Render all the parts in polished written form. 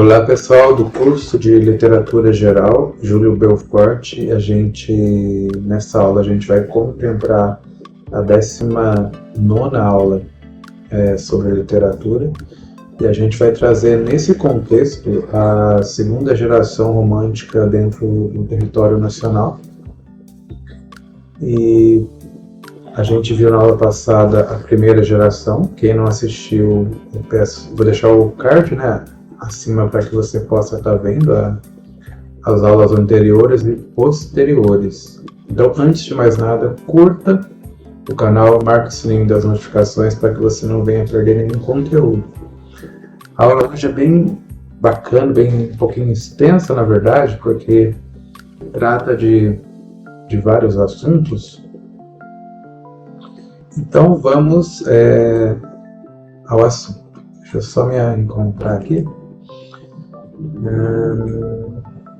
Olá pessoal do curso de Literatura Geral, Júlio Belfort. Nessa aula a gente vai contemplar a 19ª aula sobre literatura, e a gente vai trazer nesse contexto a segunda geração romântica dentro do território nacional. E a gente viu na aula passada a primeira geração. Quem não assistiu, vou deixar o card, acima, para que você possa estar vendo as aulas anteriores e posteriores. Então, antes de mais nada, curta o canal, marque o sininho das notificações para que você não venha perder nenhum conteúdo. A aula hoje é bem bacana, um pouquinho extensa, na verdade, porque trata de vários assuntos. Então, vamos ao assunto. Deixa eu só me encontrar aqui.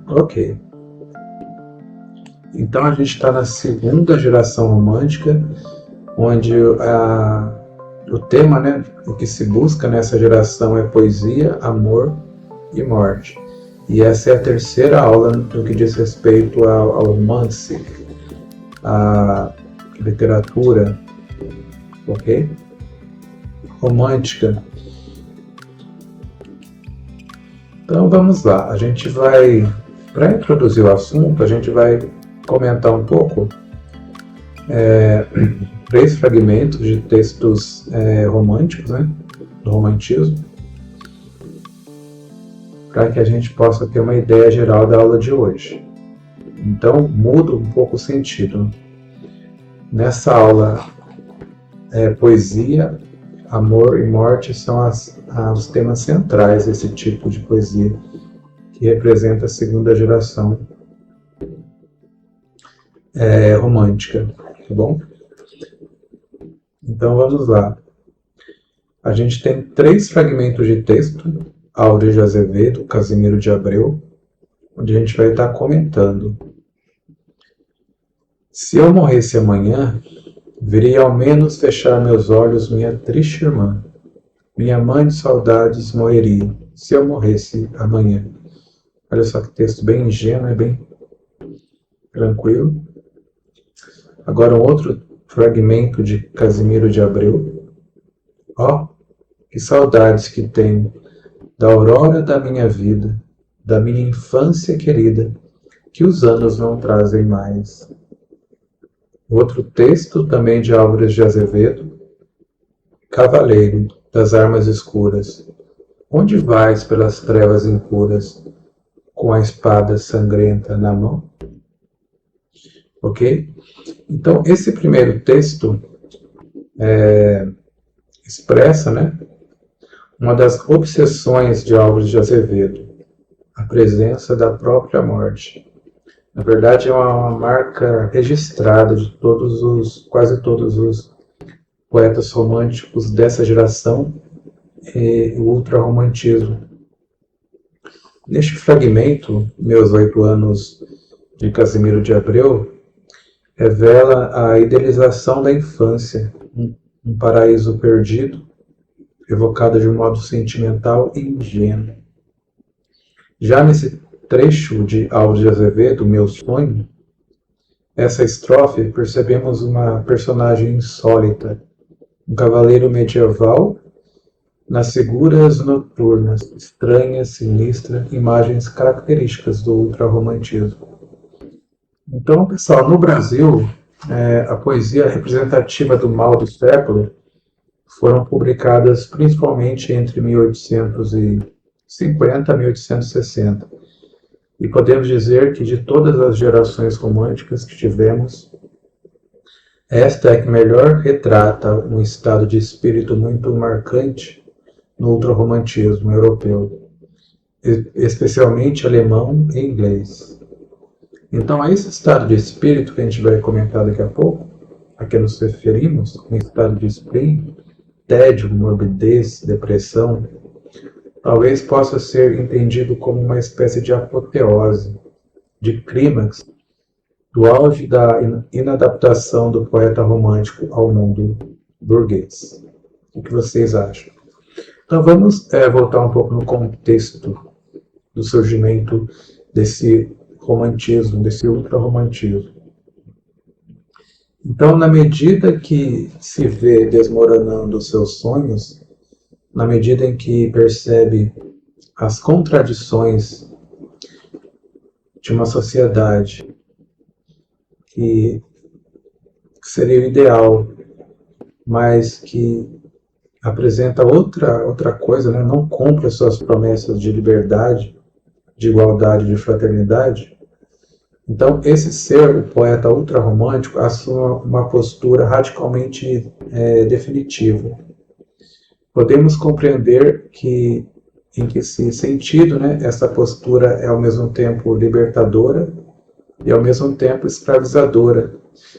Ok. Então a gente está na segunda geração romântica, onde o tema, o que se busca nessa geração é poesia, amor e morte. E essa é a terceira aula no que diz respeito ao romance, à literatura, ok? Romântica. Então vamos lá, para introduzir o assunto, a gente vai comentar um pouco 3 fragmentos de textos românticos, do romantismo, para que a gente possa ter uma ideia geral da aula de hoje. Então muda um pouco o sentido. Nessa aula, poesia, amor e morte são os temas centrais desse tipo de poesia, que representa a segunda geração romântica, tá bom? Então vamos lá. A gente tem 3 fragmentos de texto, Álvares de Azevedo, Casimiro de Abreu, onde a gente vai estar comentando. Se eu morresse amanhã, viria ao menos fechar meus olhos minha triste irmã. Minha mãe de saudades morreria, se eu morresse amanhã. Olha só que texto bem ingênuo, bem tranquilo. Agora um outro fragmento de Casimiro de Abreu. Que saudades que tenho da aurora da minha vida, da minha infância querida, que os anos não trazem mais. Outro texto, também de Álvares de Azevedo. Cavaleiro das armas escuras, onde vais pelas trevas impuras, com a espada sangrenta na mão? Ok? Então, esse primeiro texto expressa, uma das obsessões de Álvares de Azevedo, a presença da própria morte. Na verdade, é uma marca registrada de quase todos os poetas românticos dessa geração e o ultrarromantismo. Neste fragmento, Meus 8 anos, de Casimiro de Abreu, revela a idealização da infância, um paraíso perdido, evocado de um modo sentimental e ingênuo. Já nesse trecho de Álvares de Azevedo, Meu Sonho, essa estrofe, percebemos uma personagem insólita, um cavaleiro medieval nas seguras noturnas, estranha, sinistra, imagens características do ultrarromantismo. Então, pessoal, no Brasil, a poesia representativa do mal do século foram publicadas principalmente entre 1850 e 1860. E podemos dizer que de todas as gerações românticas que tivemos, esta é a que melhor retrata um estado de espírito muito marcante no ultrarromantismo europeu, especialmente alemão e inglês. Então, a esse estado de espírito que a gente vai comentar daqui a pouco, a que nos referimos, um estado de spleen, tédio, morbidez, depressão, talvez possa ser entendido como uma espécie de apoteose, de clímax, do auge da inadaptação do poeta romântico ao mundo burguês. O que vocês acham? Então vamos voltar um pouco no contexto do surgimento desse romantismo, desse ultra-romantismo. Então, na medida que se vê desmoronando os seus sonhos, na medida em que percebe as contradições de uma sociedade que seria o ideal, mas que apresenta outra coisa, né? Não cumpre as suas promessas de liberdade, de igualdade, de fraternidade. Então, esse ser, o poeta ultrarromântico, assume uma postura radicalmente definitiva. Podemos compreender que, em que sentido, né, essa postura é ao mesmo tempo libertadora e ao mesmo tempo escravizadora,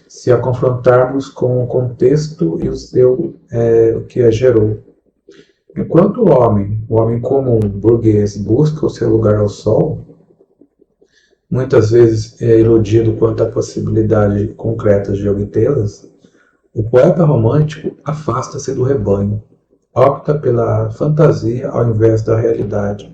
se a confrontarmos com o contexto e o que a gerou. Enquanto o homem comum, burguês, busca o seu lugar ao sol, muitas vezes é iludido quanto à possibilidade concreta de obtê-las, o poeta romântico afasta-se do rebanho, opta pela fantasia ao invés da realidade.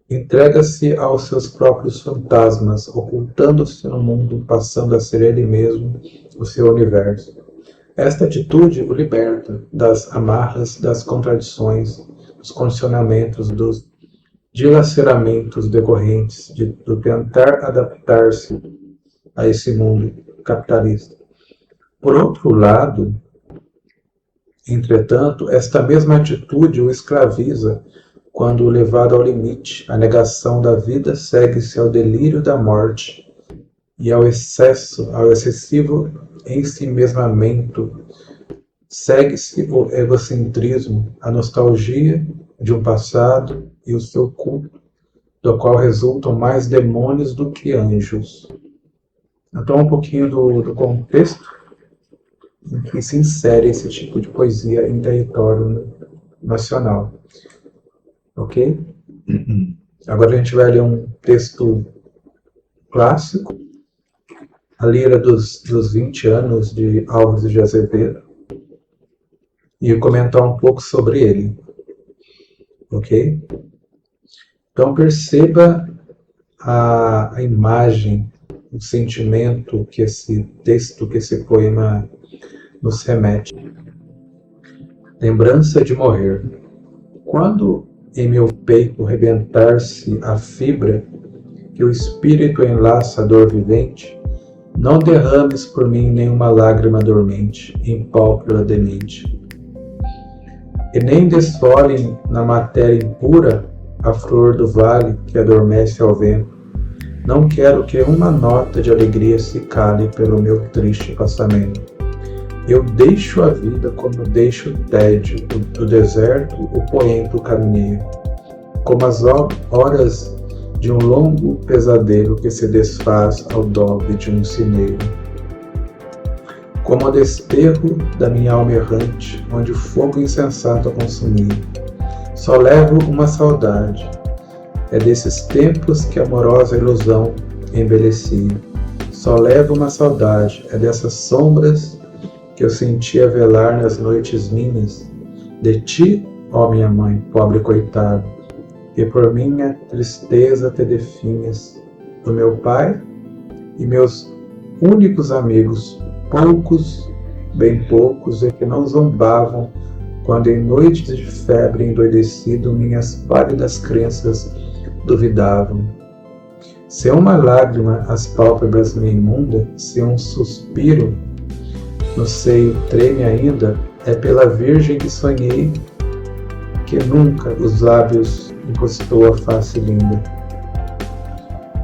Entrega-se aos seus próprios fantasmas, ocultando-se no mundo, passando a ser ele mesmo o seu universo. Esta atitude o liberta das amarras, das contradições, dos condicionamentos, dos dilaceramentos decorrentes do tentar adaptar-se a esse mundo capitalista. Por outro lado, entretanto, esta mesma atitude o escraviza quando levado ao limite. A negação da vida segue-se ao delírio da morte e ao excessivo ensimesmamento. Segue-se o egocentrismo, a nostalgia de um passado e o seu culto, do qual resultam mais demônios do que anjos. Então, um pouquinho do contexto em que se insere esse tipo de poesia em território nacional. Ok? Agora a gente vai ler um texto clássico, A Lira dos 20 anos, de Álvares de Azevedo, e comentar um pouco sobre ele. Ok? Então perceba a imagem, o sentimento que esse texto, que esse poema nos remete. Lembrança de morrer. Quando em meu peito rebentar-se a fibra que o espírito enlaça a dor vivente, não derrames por mim nenhuma lágrima dormente em pálpebra demente. E nem desfolhem na matéria impura a flor do vale que adormece ao vento. Não quero que uma nota de alegria se cale pelo meu triste passamento. Eu deixo a vida como deixo o tédio do deserto, o poento caminheiro, como as horas de um longo pesadelo que se desfaz ao dobre de um cineiro. Como o desterro da minha alma errante, onde o fogo insensato a consumir. Só levo uma saudade, é desses tempos que a amorosa ilusão embelecia. Só levo uma saudade, é dessas sombras que eu sentia velar nas noites minhas, de ti, ó minha mãe, pobre coitada, que por minha tristeza te definhas, do meu pai e meus únicos amigos, poucos, bem poucos, e que não zombavam quando em noites de febre endoidecido minhas pálidas crenças duvidavam. Se uma lágrima as pálpebras me imunda, se um suspiro no seio treme ainda, é pela virgem que sonhei, que nunca os lábios encostou a face linda.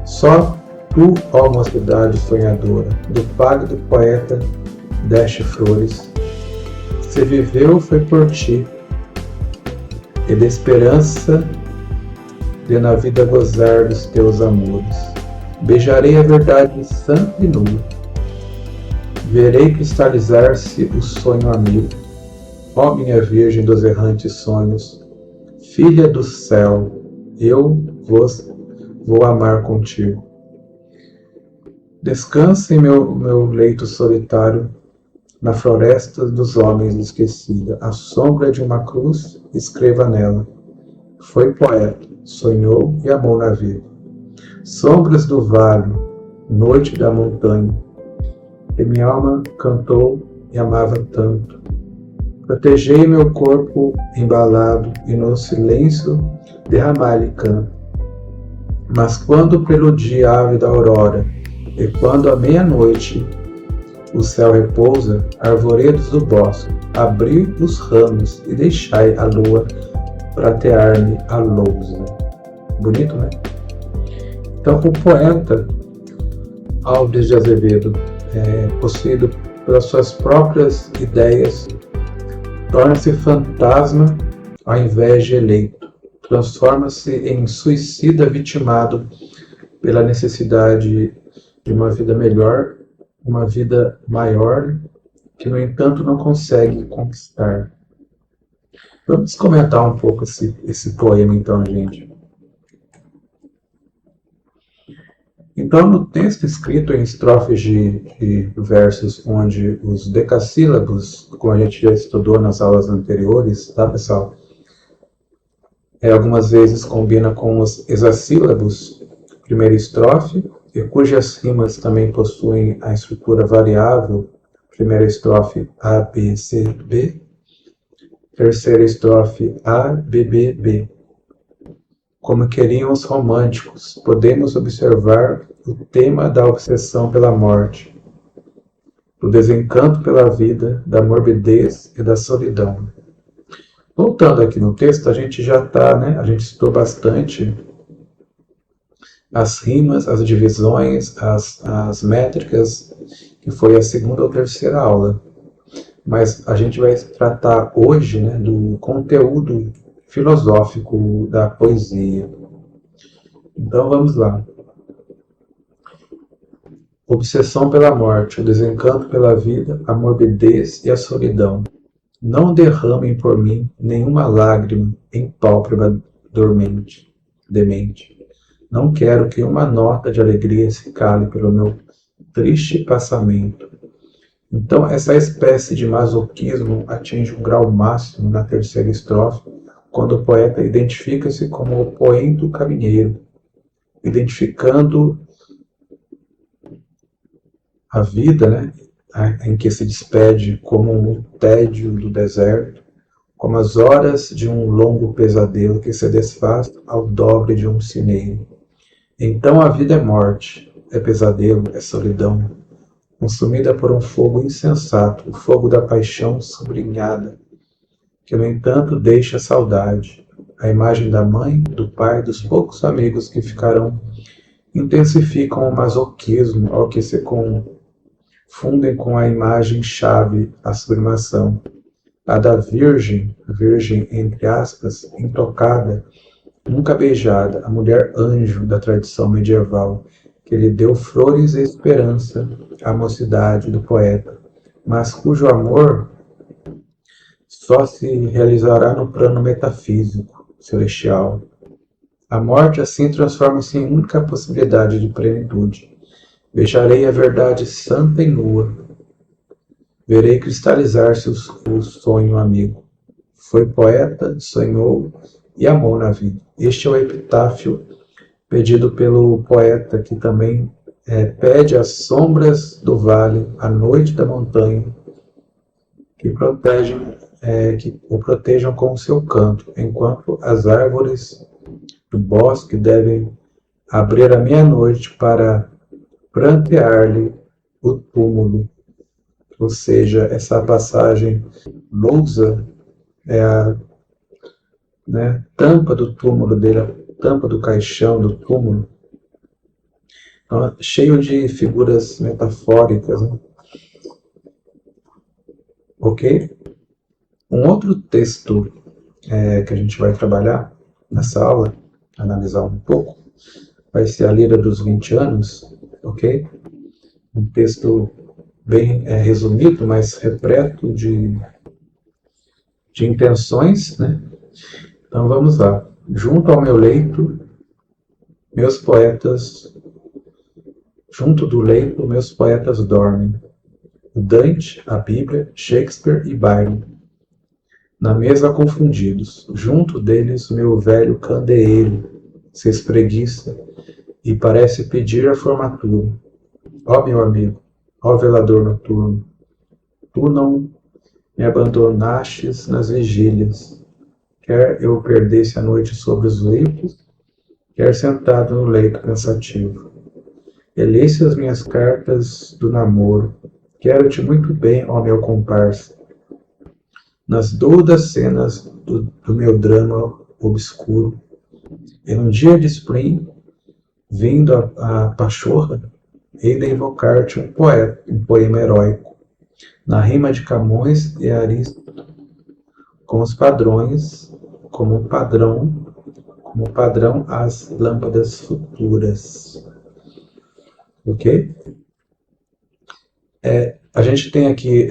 Só tu, ó mocidade sonhadora, do pálido poeta deste flores. Se viveu foi por ti, e de esperança de na vida gozar dos teus amores. Beijarei a verdade santa e nua, verei cristalizar-se o sonho amigo. Ó minha Virgem dos errantes sonhos, filha do céu, eu vos vou amar contigo. Descansa em meu leito solitário, na floresta dos homens esquecida, a sombra de uma cruz, escreva nela. Foi poeta, sonhou e amou na vida. Sombras do vale, noite da montanha, que minha alma cantou e amava tanto. Protegei meu corpo embalado e no silêncio derramai-lhe canto. Mas quando preludia a ave da aurora, e quando à meia-noite o céu repousa, arvoredos do bosque, abri os ramos e deixai a lua pratear-me a lousa. Bonito, né? Então, o poeta Álvares de Azevedo, possuído pelas suas próprias ideias, torna-se fantasma ao invés de eleito, transforma-se em suicida vitimado pela necessidade de uma vida melhor, uma vida maior, que no entanto não consegue conquistar. Vamos comentar um pouco esse poema então, gente. Então, no texto escrito em estrofes de versos onde os decassílabos, como a gente já estudou nas aulas anteriores, tá, pessoal? Algumas vezes combina com os hexassílabos, primeira estrofe, e cujas rimas também possuem a estrutura variável, primeira estrofe A, B, C, B, terceira estrofe A, B, B, B. Como queriam os românticos, podemos observar o tema da obsessão pela morte, do desencanto pela vida, da morbidez e da solidão. Voltando aqui no texto, a gente já está, né? A gente estudou bastante as rimas, as divisões, as métricas, que foi a segunda ou terceira aula. Mas a gente vai tratar hoje, né, do conteúdo filosófico da poesia. Então vamos lá. Obsessão pela morte, o desencanto pela vida, a morbidez e a solidão. Não derramem por mim nenhuma lágrima em pálpebra demente. Não quero que uma nota de alegria se cale pelo meu triste passamento. Então, essa espécie de masoquismo atinge um grau máximo na terceira estrofe, quando o poeta identifica-se como o poento caminheiro, identificando a vida, né, em que se despede como um tédio do deserto, como as horas de um longo pesadelo que se desfaz ao dobre de um sineiro. Então a vida é morte, é pesadelo, é solidão, consumida por um fogo insensato, o fogo da paixão sublinhada, que no entanto deixa saudade, a imagem da mãe, do pai, dos poucos amigos que ficarão, intensificam o masoquismo ao que se confundem com a imagem-chave, a sublimação, a da virgem entre aspas, intocada, nunca beijada, a mulher anjo da tradição medieval, que lhe deu flores e esperança à mocidade do poeta, mas cujo amor só se realizará no plano metafísico, celestial. A morte assim transforma-se em única possibilidade de plenitude. Beijarei a verdade santa e nua. Verei cristalizar-se o sonho amigo. Foi poeta, sonhou e amou na vida. Este é o epitáfio pedido pelo poeta, que também pede as sombras do vale, a noite da montanha, que o protejam com o seu canto, enquanto as árvores do bosque devem abrir a meia-noite para prantear-lhe o túmulo. Ou seja, essa passagem lousa é a tampa do túmulo dele, a tampa do caixão do túmulo, então, cheio de figuras metafóricas, né? Ok? Um outro texto que a gente vai trabalhar nessa aula, analisar um pouco, vai ser a Lira dos 20 anos, ok? Um texto bem resumido, mas repleto de intenções, né? Então vamos lá. Junto ao meu leito, meus poetas, junto do leito, meus poetas dormem. Dante, a Bíblia, Shakespeare e Byron. Na mesa confundidos, junto deles meu velho candeeiro se espreguiça e parece pedir a formatura. Ó meu amigo, ó velador noturno, tu não me abandonastes nas vigílias, quer eu perdesse a noite sobre os leito, quer sentado no leito pensativo. Lesse as minhas cartas do namoro, quero-te muito bem, ó meu comparsa, nas doudas cenas do meu drama obscuro. E num dia de spring, vindo a pachorra, hei de invocar-te um poeta, um poema heróico, na rima de Camões e Aristóteles, com os padrões, como padrão as lâmpadas futuras. Ok? A gente tem aqui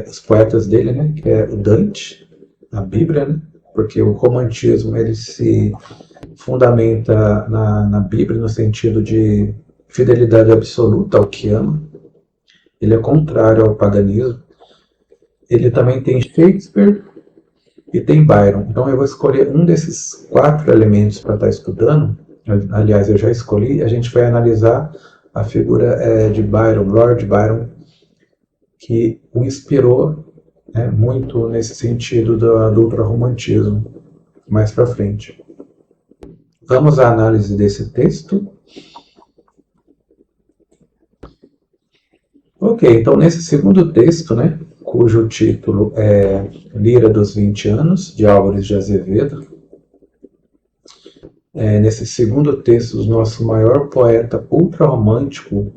os poetas dele, né? Que é o Dante, a Bíblia, né? Porque o romantismo ele se fundamenta na Bíblia no sentido de fidelidade absoluta ao que ama. Ele é contrário ao paganismo. Ele também tem Shakespeare e tem Byron. Então eu vou escolher um desses 4 elementos para estar estudando. Aliás, eu já escolhi. A gente vai analisar a figura de Byron, Lord Byron, que o inspirou, né, muito nesse sentido do ultrarromantismo mais para frente. Vamos à análise desse texto. Ok, então nesse segundo texto, né, cujo título é Lira dos 20 Anos, de Álvares de Azevedo, nesse segundo texto do nosso maior poeta ultrarromântico,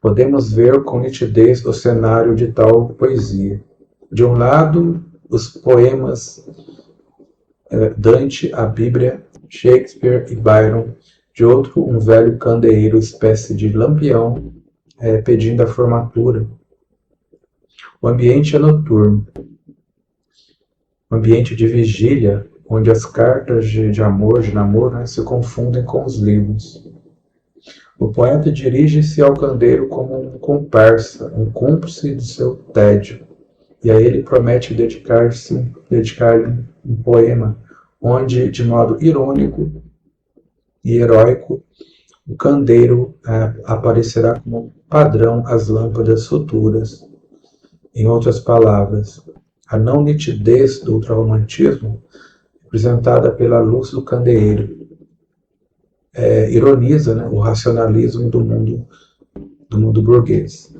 podemos ver com nitidez o cenário de tal poesia. De um lado, os poemas Dante, a Bíblia, Shakespeare e Byron. De outro, um velho candeeiro, espécie de lampião, pedindo a formatura. O ambiente é noturno. Um ambiente de vigília, onde as cartas de amor, de namoro, né, se confundem com os livros. O poeta dirige-se ao candeeiro como um comparsa, um cúmplice de seu tédio, e a ele promete dedicar-lhe um poema, onde, de modo irônico e heróico, o candeeiro aparecerá como padrão às lâmpadas futuras. Em outras palavras, a não nitidez do ultrarromantismo, representada pela luz do candeeiro, ironiza, né, o racionalismo do mundo burguês.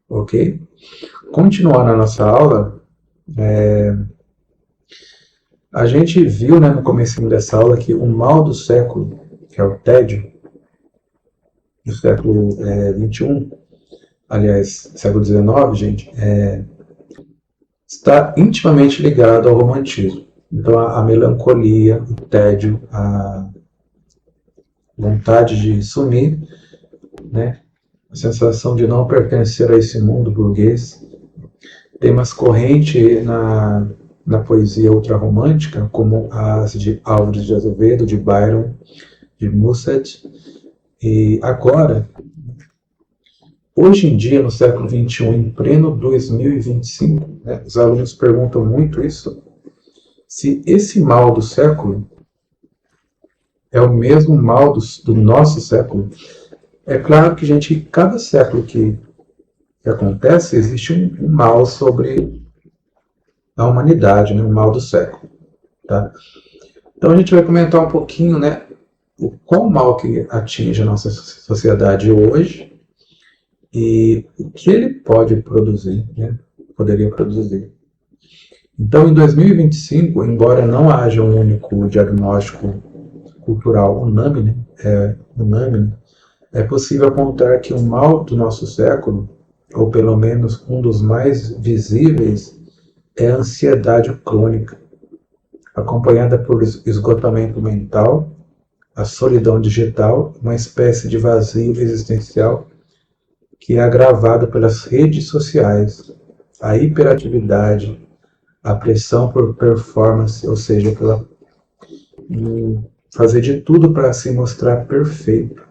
Ok? Continuando a nossa aula, a gente viu, né, no começo dessa aula que o mal do século, que é o tédio, do século XXI, aliás, século XIX, gente, está intimamente ligado ao romantismo. Então, a melancolia, o tédio, a vontade de sumir, né? A sensação de não pertencer a esse mundo burguês. Temas correntes na poesia ultrarromântica, como as de Álvares de Azevedo, de Byron, de Musset. E agora, hoje em dia, no século XXI, em pleno 2025, né, os alunos perguntam muito isso, se esse mal do século é o mesmo mal do nosso século. É claro que, gente, cada século que acontece, existe um mal sobre a humanidade, né? Um mal do século. Tá? Então a gente vai comentar um pouquinho, né, qual mal que atinge a nossa sociedade hoje e o que ele pode produzir, né? Poderia produzir. Então, em 2025, embora não haja um único diagnóstico cultural unânime, é possível apontar que o mal do nosso século, ou pelo menos um dos mais visíveis, é a ansiedade crônica, acompanhada por esgotamento mental, a solidão digital, uma espécie de vazio existencial que é agravado pelas redes sociais, a hiperatividade, a pressão por performance, ou seja, pela fazer de tudo para se mostrar perfeito,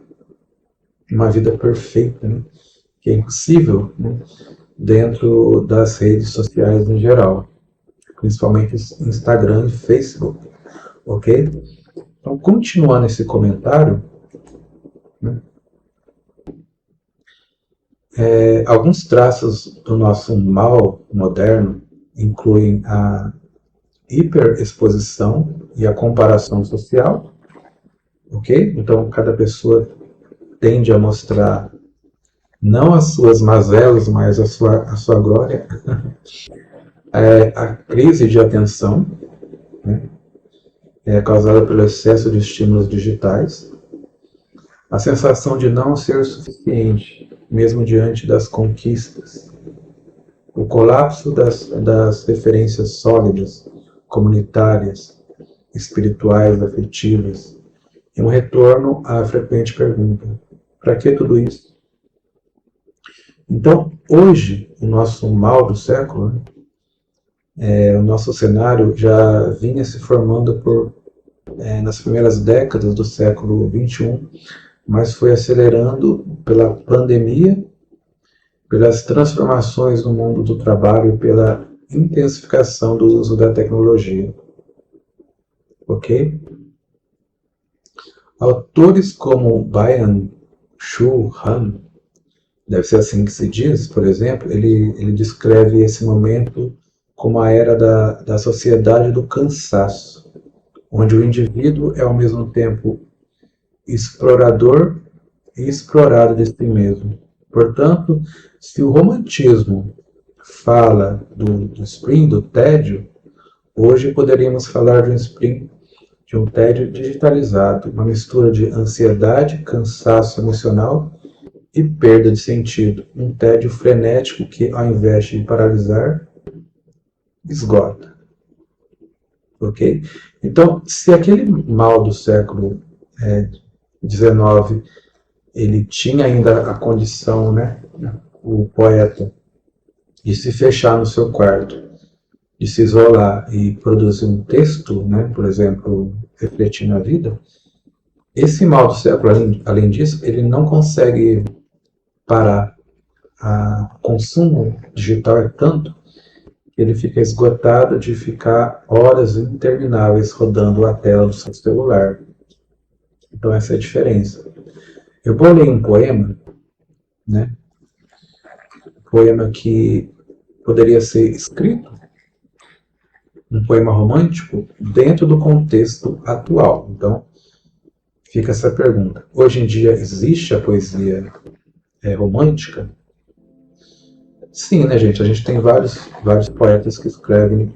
uma vida perfeita, né? Que é impossível, né, dentro das redes sociais em geral. principalmente Instagram e Facebook, ok? Então, continuando esse comentário, né, alguns traços do nosso mal moderno incluem a hiperexposição e a comparação social, ok? Então, cada pessoa tende a mostrar não as suas mazelas, mas a sua glória. A crise de atenção, né, é causada pelo excesso de estímulos digitais, a sensação de não ser suficiente, mesmo diante das conquistas, o colapso das referências sólidas, comunitárias, espirituais, afetivas, e um retorno à frequente pergunta: para que tudo isso? Então, hoje, o nosso mal do século, né, o nosso cenário já vinha se formando nas primeiras décadas do século XXI, mas foi acelerando pela pandemia, pelas transformações no mundo do trabalho e pela intensificação do uso da tecnologia. Ok? Autores como Byung-Chul Han, deve ser assim que se diz, por exemplo, ele descreve esse momento como a era da sociedade do cansaço, onde o indivíduo é ao mesmo tempo explorador e explorado de si mesmo. Portanto, se o romantismo fala do spleen, do tédio, hoje poderíamos falar de um tédio digitalizado, uma mistura de ansiedade, cansaço emocional e perda de sentido. Um tédio frenético que, ao invés de paralisar, esgota. Ok? Então, se aquele mal do século XIX ele tinha ainda a condição, né, o poeta, de se fechar no seu quarto, de se isolar e produzir um texto, né, por exemplo, refletindo a vida, esse mal do século, além disso, ele não consegue parar. O consumo digital é tanto que ele fica esgotado de ficar horas intermináveis rodando a tela do seu celular. Então essa é a diferença. Eu vou ler um poema, né? Um poema que poderia ser escrito, um poema romântico, dentro do contexto atual. Então, fica essa pergunta. Hoje em dia existe a poesia romântica? Sim, né, gente? A gente tem vários poetas que escrevem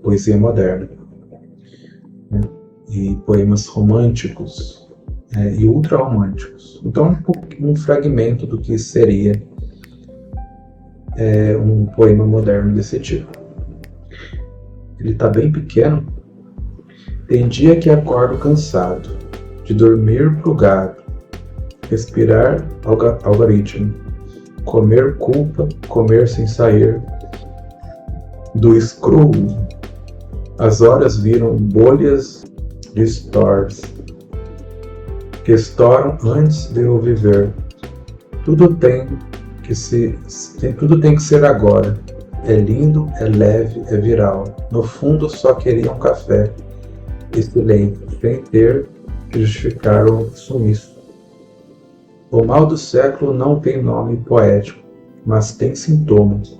poesia moderna, né? E poemas românticos e ultra-românticos. Então, um fragmento do que seria um poema moderno desse tipo. Ele está bem pequeno. Tem dia que acordo cansado, de dormir pro gado, respirar algoritmo, comer culpa, comer sem sair do scroll. As horas viram bolhas de stores que estouram antes de eu viver. Tudo tem que ser agora. É lindo, é leve, é viral. No fundo só queria um café e silêncio, sem ter que justificar o sumiço. O mal do século não tem nome poético, mas tem sintomas.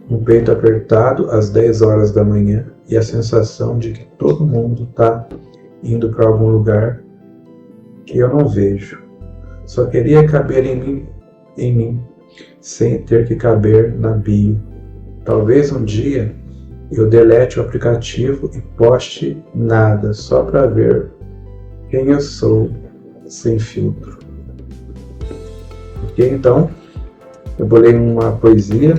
Um peito apertado às 10 horas da manhã e a sensação de que todo mundo está indo para algum lugar que eu não vejo. Só queria caber em mim, sem ter que caber na bio. Talvez um dia eu delete o aplicativo e poste nada, só para ver quem eu sou, sem filtro. Ok? Então, eu vou ler uma poesia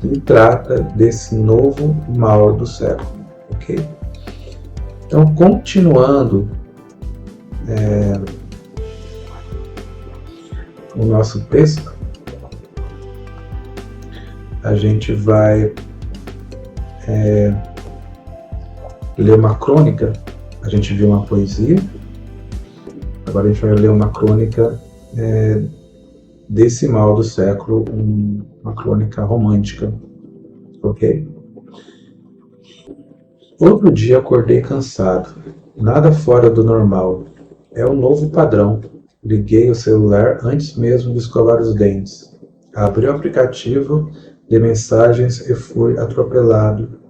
que trata desse novo mal do século. Ok? Então, continuando o nosso texto, a gente vai ler uma crônica. A gente viu uma poesia, agora a gente vai ler uma crônica desse mal do século, uma crônica romântica, ok? Outro dia acordei cansado, nada fora do normal. É o novo padrão. Liguei o celular antes mesmo de escovar os dentes. Abri o aplicativo de mensagens e fui atropelado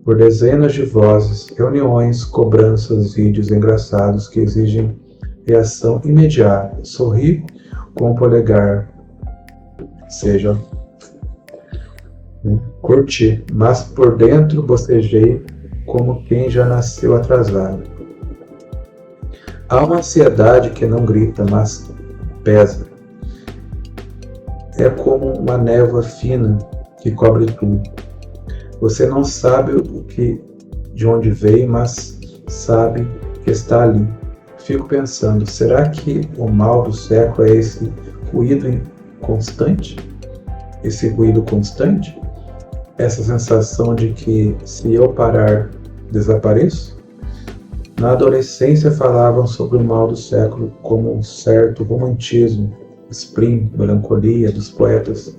por dezenas de vozes, reuniões, cobranças, vídeos engraçados que exigem reação imediata. Sorri com o polegar, seja, curti, mas por dentro bocejei como quem já nasceu atrasado. Há uma ansiedade que não grita, mas pesa. É como uma névoa fina que cobre tudo. Você não sabe de onde veio, mas sabe que está ali. Fico pensando, será que o mal do século é esse ruído constante? Esse ruído constante? Essa sensação de que se eu parar, desapareço? Na adolescência falavam sobre o mal do século como um certo romantismo, spleen, melancolia dos poetas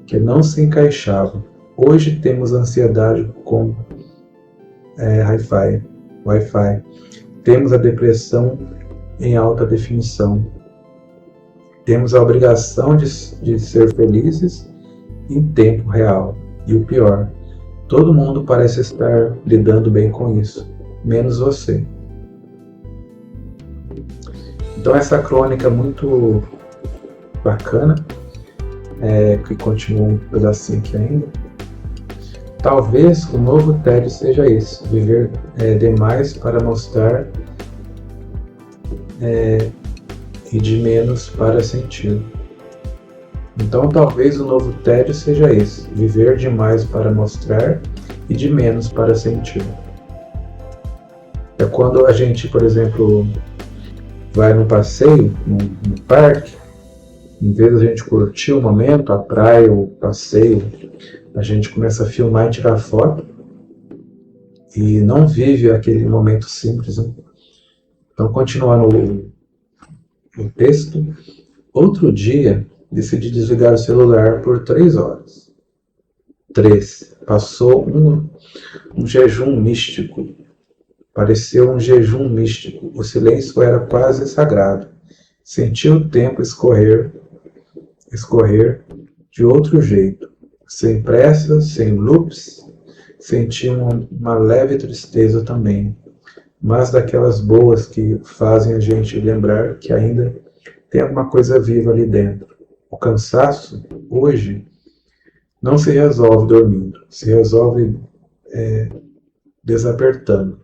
que não se encaixavam. Hoje temos ansiedade com Wi-Fi. Temos a depressão em alta definição. Temos a obrigação de ser felizes em tempo real. E o pior, todo mundo parece estar lidando bem com isso, menos você. Então essa crônica muito bacana, que continua um pedacinho aqui ainda. Talvez o novo tédio seja isso, viver demais para mostrar e de menos para sentir. Então talvez o novo tédio seja esse, viver demais para mostrar e de menos para sentir. É quando a gente, por exemplo, vai num passeio, no parque, em vez de a gente curtir o momento, a praia, o passeio, a gente começa a filmar e tirar foto e não vive aquele momento simples, né? Então, continuando o texto, outro dia decidi desligar o celular por 3 horas. 3. Passou um jejum místico. Pareceu um jejum místico. O silêncio era quase sagrado. Senti o tempo escorrer de outro jeito. Sem pressa, sem loops. Senti uma leve tristeza também. Mas daquelas boas que fazem a gente lembrar que ainda tem alguma coisa viva ali dentro. O cansaço, hoje, não se resolve dormindo. Se resolve desapertando.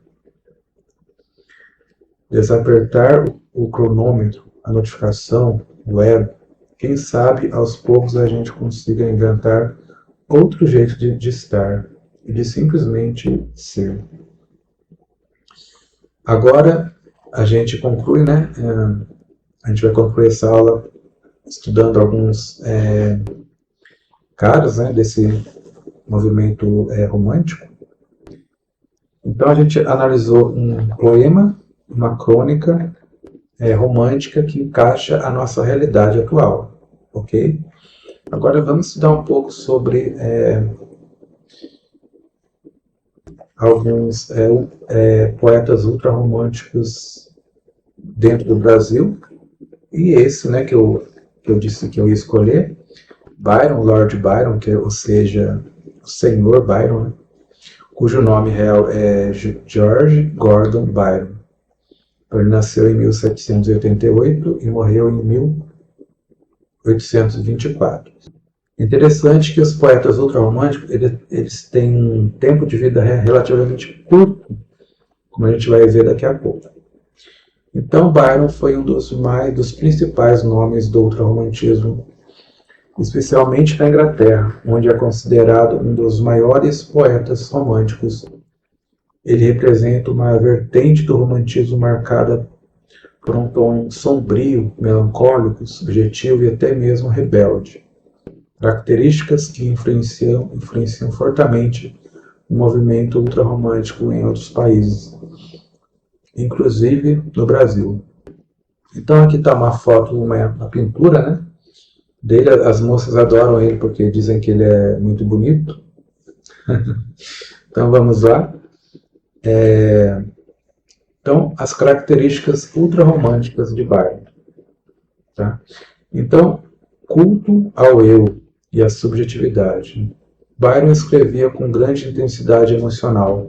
Desapertar o cronômetro, a notificação, o web. Quem sabe aos poucos a gente consiga inventar outro jeito de estar e de simplesmente ser. Agora a gente conclui, né? A gente vai concluir essa aula estudando alguns caras, né, desse movimento romântico. Então a gente analisou um poema, uma crônica romântica que encaixa a nossa realidade atual, ok? Agora vamos estudar um pouco sobre alguns poetas ultrarromânticos dentro do Brasil, e esse, né, que eu disse que eu ia escolher, Byron, Lord Byron, ou seja, o Senhor Byron, né, cujo nome real é George Gordon Byron. Ele nasceu em 1788 e morreu em 1824. Interessante que os poetas ultrarromânticos eles têm um tempo de vida relativamente curto, como a gente vai ver daqui a pouco. Então Byron foi um dos principais nomes do ultrarromantismo, especialmente na Inglaterra, onde é considerado um dos maiores poetas românticos. Ele representa uma vertente do romantismo marcada por um tom sombrio, melancólico, subjetivo e até mesmo rebelde. Características que influenciam fortemente o movimento ultrarromântico em outros países, inclusive no Brasil. Então aqui está uma foto, uma pintura, né, dele. As moças adoram ele porque dizem que ele é muito bonito. Então vamos lá. Então, as características ultrarromânticas de Byron. Tá? Então, culto ao eu e à subjetividade. Byron escrevia com grande intensidade emocional,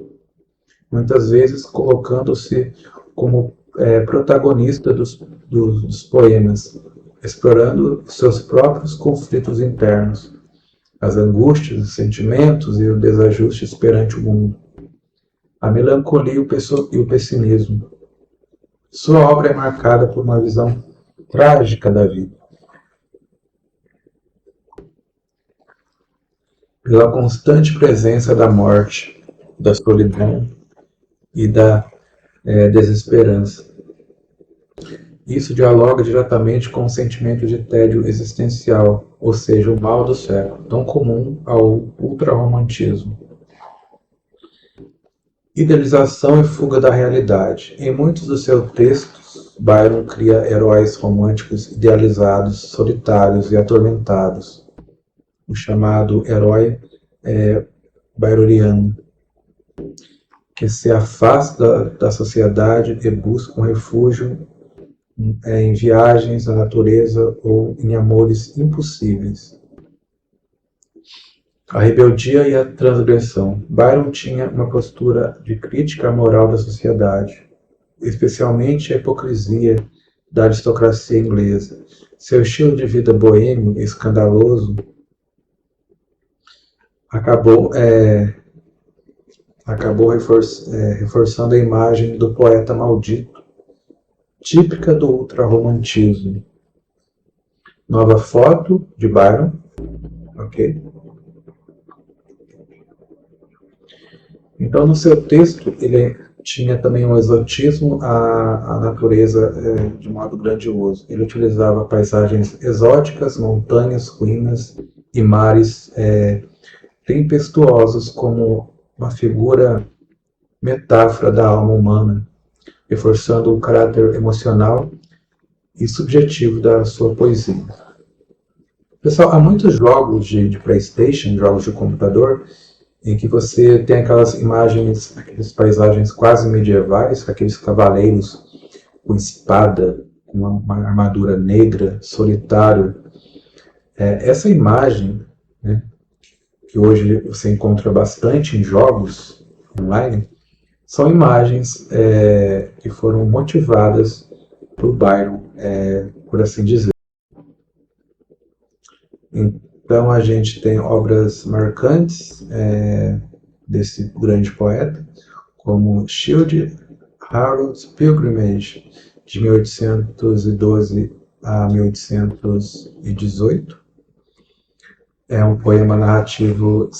muitas vezes colocando-se como protagonista dos poemas, explorando seus próprios conflitos internos, as angústias, os sentimentos e os desajustes perante o mundo, a melancolia e o pessimismo. Sua obra é marcada por uma visão trágica da vida, pela constante presença da morte, da solidão e da desesperança. Isso dialoga diretamente com o sentimento de tédio existencial, ou seja, o mal do século, tão comum ao ultrarromantismo. Idealização e fuga da realidade. Em muitos dos seus textos, Byron cria heróis românticos idealizados, solitários e atormentados, o chamado herói byroniano, que se afasta da sociedade e busca um refúgio em viagens à natureza ou em amores impossíveis. A rebeldia e a transgressão. Byron tinha uma postura de crítica à moral da sociedade, especialmente a hipocrisia da aristocracia inglesa. Seu estilo de vida boêmio e escandaloso acabou reforçando a imagem do poeta maldito, típica do ultrarromantismo. Nova foto de Byron, ok? Então, no seu texto, ele tinha também um exotismo à natureza de modo grandioso. Ele utilizava paisagens exóticas, montanhas, ruínas e mares tempestuosos como uma figura metáfora da alma humana, reforçando o caráter emocional e subjetivo da sua poesia. Pessoal, há muitos jogos de PlayStation, jogos de computador, em que você tem aquelas imagens, aquelas paisagens quase medievais, aqueles cavaleiros com espada, com uma armadura negra, solitário. Essa imagem, né, que hoje você encontra bastante em jogos online, são imagens que foram motivadas por Byron, por assim dizer. Então a gente tem obras marcantes desse grande poeta, como Childe Harold's Pilgrimage, de 1812 a 1818. É um poema narrativo,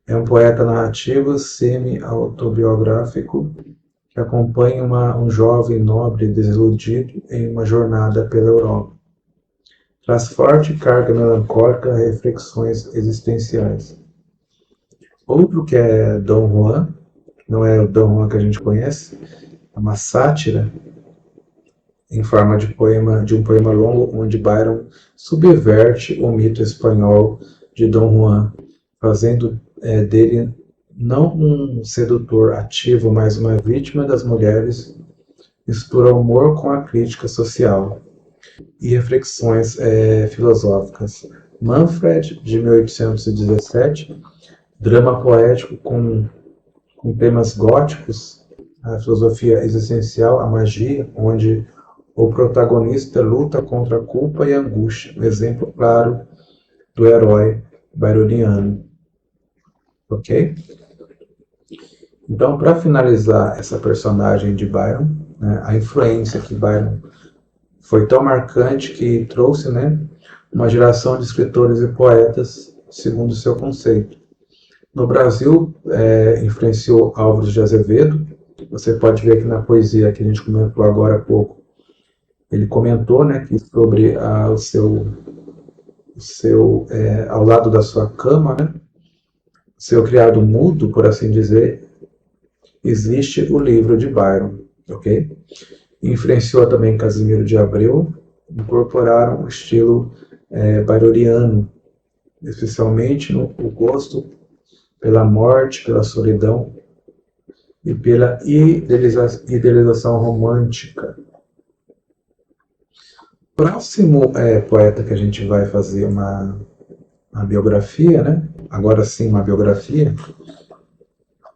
é um poeta narrativo semi-autobiográfico que acompanha um jovem nobre desiludido em uma jornada pela Europa. Traz forte carga melancólica, reflexões existenciais. Outro que é Dom Juan, não é o Dom Juan que a gente conhece, é uma sátira em forma de um poema longo, onde Byron subverte o mito espanhol de Dom Juan, fazendo dele não um sedutor ativo, mas uma vítima das mulheres, mistura humor com a crítica social e reflexões filosóficas. Manfred, de 1817, drama poético com temas góticos, a filosofia existencial, a magia, onde o protagonista luta contra a culpa e a angústia, um exemplo claro do herói byroniano. Ok? Então, para finalizar essa personagem de Byron, né, a influência que Byron foi tão marcante que trouxe, né, uma geração de escritores e poetas segundo o seu conceito. No Brasil, influenciou Álvares de Azevedo. Você pode ver aqui na poesia que a gente comentou agora há pouco. Ele comentou, né, que sobre ao lado da sua cama, né, seu criado mudo, por assim dizer, existe o livro de Byron, ok? Influenciou também Casimiro de Abreu, incorporaram o estilo byroniano, especialmente o gosto pela morte, pela solidão e pela idealização romântica. O próximo poeta que a gente vai fazer uma biografia, né? Agora sim, uma biografia,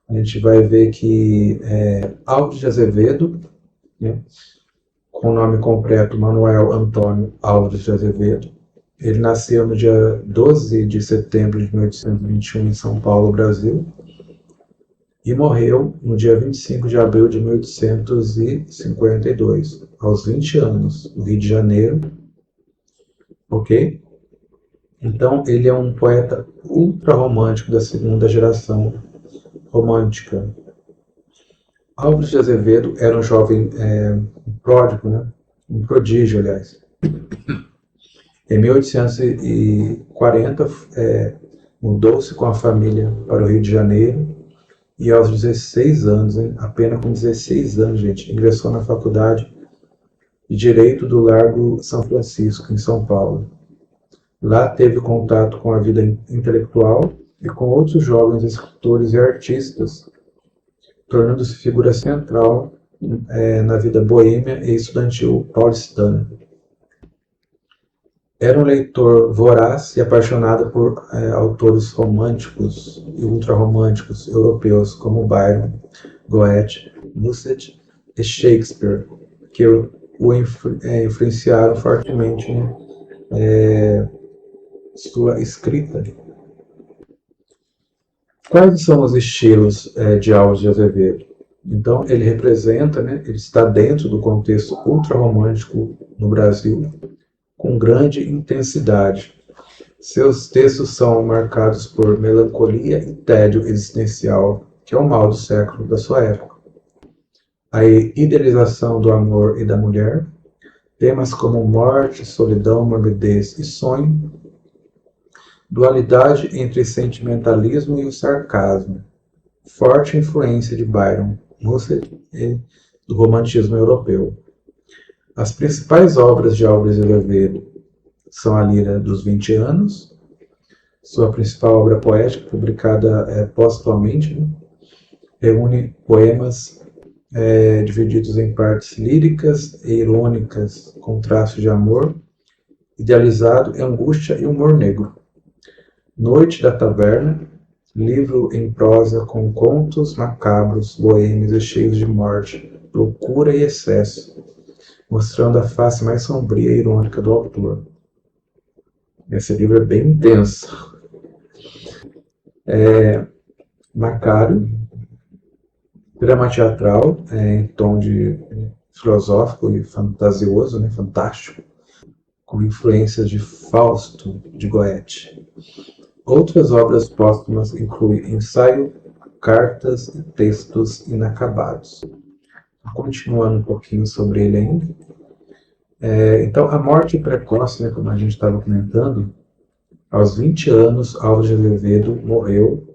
a gente vai ver que Alves de Azevedo, né? Com o nome completo Manuel Antônio Alves de Azevedo. Ele nasceu no dia 12 de setembro de 1821 em São Paulo, Brasil, e morreu no dia 25 de abril de 1852, aos 20 anos, no Rio de Janeiro. Ok? Então, ele é um poeta ultra-romântico da segunda geração romântica. Alves de Azevedo era um jovem pródigo, né? Um prodígio, aliás. Em 1840, mudou-se com a família para o Rio de Janeiro e aos 16 anos, apenas com 16 anos, gente, ingressou na Faculdade de Direito do Largo São Francisco, em São Paulo. Lá teve contato com a vida intelectual e com outros jovens escritores e artistas, tornando-se figura central na vida boêmia e estudantil paulistana. Era um leitor voraz e apaixonado por autores românticos e ultrarromânticos europeus como Byron, Goethe, Musset e Shakespeare, que o influenciaram fortemente sua escrita. Quais são os estilos de Alves de Azevedo? Então, ele representa, ele está dentro do contexto ultrarromântico no Brasil, com grande intensidade. Seus textos são marcados por melancolia e tédio existencial, que é o mal do século da sua época. A idealização do amor e da mulher, temas como morte, solidão, morbidez e sonho, dualidade entre sentimentalismo e o sarcasmo, forte influência de Byron, Musset e do romantismo europeu. As principais obras de Alves de Azevedo são a Lira dos 20 Anos, sua principal obra poética, publicada póstumamente, reúne poemas divididos em partes líricas e irônicas, com traços de amor, idealizado, angústia e humor negro. Noite da Taverna, livro em prosa com contos macabros, boêmios e cheios de morte, loucura e excesso, mostrando a face mais sombria e irônica do autor. Esse livro é bem intenso. Macário, drama teatral, em tom de filosófico e fantasioso, fantástico, com influências de Fausto, de Goethe. Outras obras póstumas incluem ensaio, cartas e textos inacabados. Continuando um pouquinho sobre ele ainda. Então, a morte precoce, como a gente estava comentando, aos 20 anos, Alves de Azevedo morreu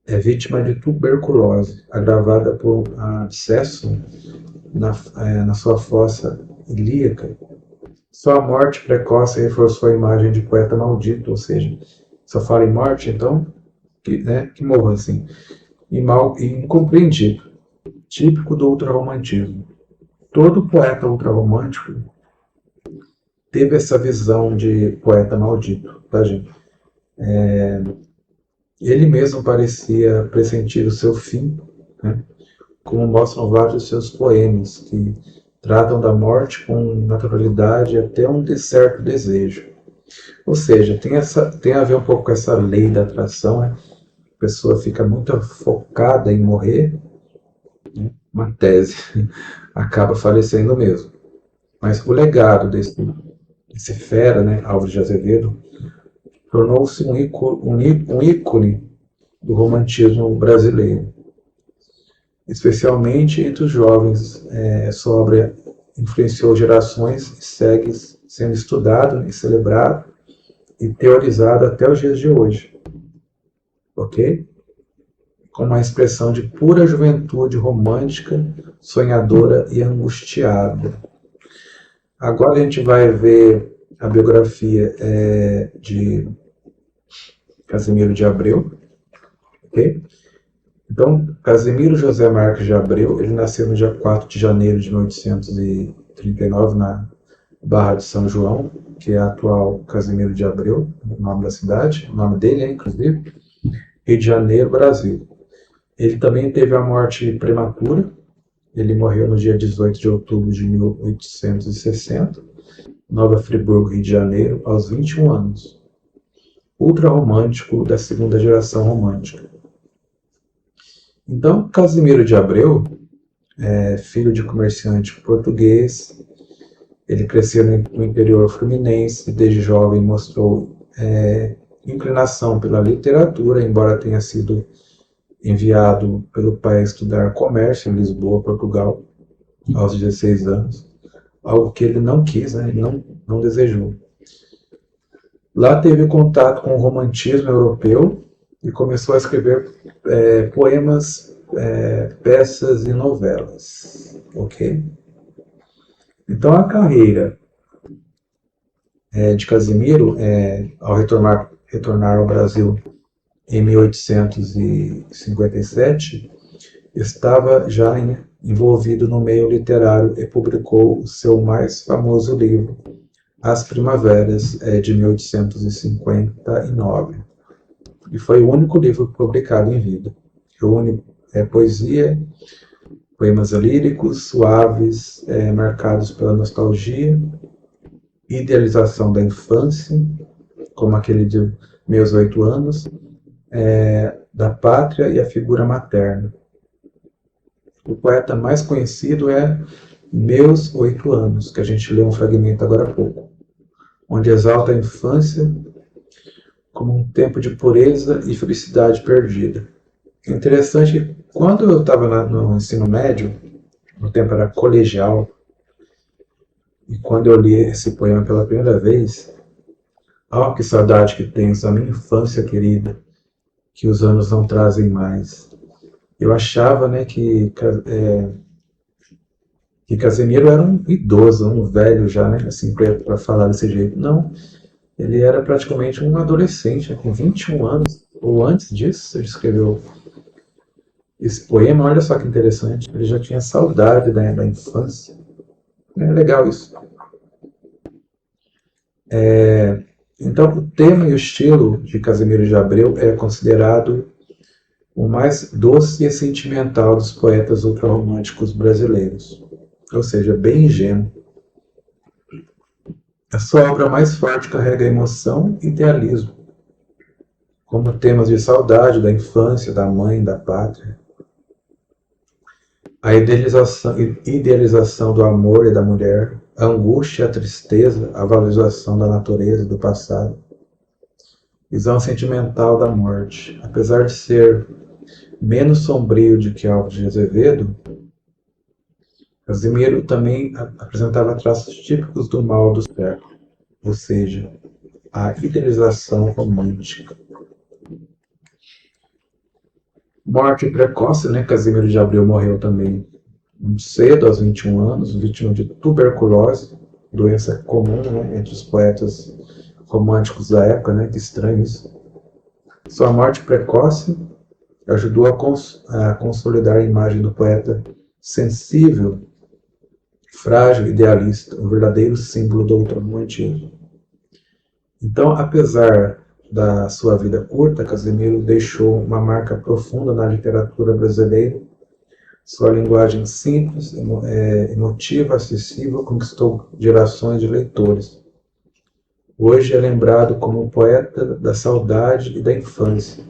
vítima de tuberculose, agravada por um abscesso na sua fossa ilíaca. Sua morte precoce reforçou a imagem de poeta maldito, ou seja, só fala em morte, então, que morra assim, e mal e incompreendido, típico do ultrarromantismo. Todo poeta ultrarromântico teve essa visão de poeta maldito, tá, gente? Ele mesmo parecia pressentir o seu fim, como mostram vários de seus poemas, que tratam da morte com naturalidade e até um certo desejo. Ou seja, tem a ver um pouco com essa lei da atração, A pessoa fica muito focada em morrer, uma tese, acaba falecendo mesmo. Mas o legado desse fera, Alves de Azevedo, tornou-se um ícone do romantismo brasileiro, especialmente entre os jovens. Sua obra influenciou gerações e segue sendo estudado e celebrado e teorizado até os dias de hoje, ok? Com uma expressão de pura juventude romântica, sonhadora e angustiada. Agora a gente vai ver a biografia de Casimiro de Abreu, ok? Então, Casimiro José Marques de Abreu, ele nasceu no dia 4 de janeiro de 1839 na Barra de São João, que é a atual Casimiro de Abreu, o nome da cidade, o nome dele é, inclusive, Rio de Janeiro, Brasil. Ele também teve a morte prematura, ele morreu no dia 18 de outubro de 1860, Nova Friburgo, Rio de Janeiro, aos 21 anos. Ultra-romântico da segunda geração romântica. Então, Casimiro de Abreu, filho de comerciante português, ele cresceu no interior fluminense, desde jovem mostrou inclinação pela literatura, embora tenha sido enviado pelo pai a estudar comércio em Lisboa, Portugal, aos 16 anos, algo que ele não quis, né? Ele não desejou. Lá teve contato com o romantismo europeu e começou a escrever poemas, peças e novelas, ok? Então a carreira de Casimiro, ao retornar ao Brasil em 1857, estava já envolvido no meio literário e publicou o seu mais famoso livro, As Primaveras, de 1859. E foi o único livro publicado em vida. Reúne poesia, poemas líricos, suaves, marcados pela nostalgia, idealização da infância, como aquele de Meus 8 Anos, da pátria e a figura materna. O poeta mais conhecido é Meus 8 Anos, que a gente leu um fragmento agora há pouco, onde exalta a infância como um tempo de pureza e felicidade perdida. É interessante que quando eu estava no ensino médio, no tempo era colegial, e quando eu li esse poema pela primeira vez, que saudade que tenho da minha infância querida, que os anos não trazem mais. Eu achava, né, que Casemiro era um idoso, um velho já, né, assim, para falar desse jeito. Não, ele era praticamente um adolescente, né, com 21 anos, ou antes disso, ele escreveu esse poema. Olha só que interessante, ele já tinha saudade da infância. É legal isso. Então, o tema e o estilo de Casimiro de Abreu é considerado o mais doce e sentimental dos poetas ultrarromânticos brasileiros, ou seja, bem ingênuo. A sua obra mais forte carrega emoção e idealismo, como temas de saudade da infância, da mãe, da pátria. A idealização do amor e da mulher, a angústia, a tristeza, a valorização da natureza e do passado. Visão sentimental da morte. Apesar de ser menos sombrio do que Álvares de Azevedo, Casimiro também apresentava traços típicos do mal do século, ou seja, a idealização romântica. Morte precoce, né? Casimiro de Abreu morreu também muito cedo, aos 21 anos, vítima de tuberculose, doença comum, né, entre os poetas românticos da época, né? Que estranho isso. Sua morte precoce ajudou a consolidar a imagem do poeta sensível, frágil, idealista, um verdadeiro símbolo do ultramontismo. Então, apesar da sua vida curta, Casimiro deixou uma marca profunda na literatura brasileira. Sua linguagem simples, emotiva, acessível, conquistou gerações de leitores. Hoje é lembrado como o poeta da saudade e da infância.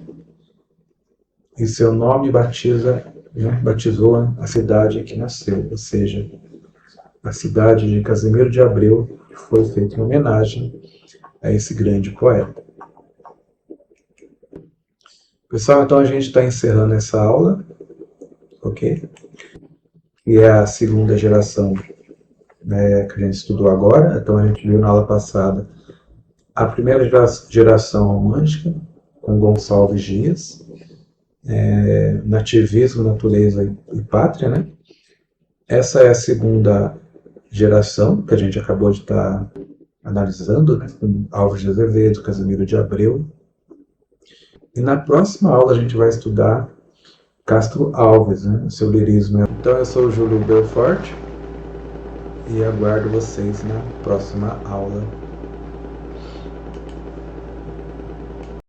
E seu nome batizou a cidade em que nasceu, ou seja, a cidade de Casimiro de Abreu, que foi feita em homenagem a esse grande poeta. Pessoal, então a gente está encerrando essa aula, ok? Que é a segunda geração, né, que a gente estudou agora. Então a gente viu na aula passada a primeira geração romântica, com Gonçalves Dias, nativismo, natureza e pátria, né? Essa é a segunda geração, que a gente acabou de estar analisando, né, com Álvares de Azevedo, Casimiro de Abreu. E na próxima aula a gente vai estudar Castro Alves, né, o seu lirismo. Então eu sou o Júlio Belfort e aguardo vocês na próxima aula.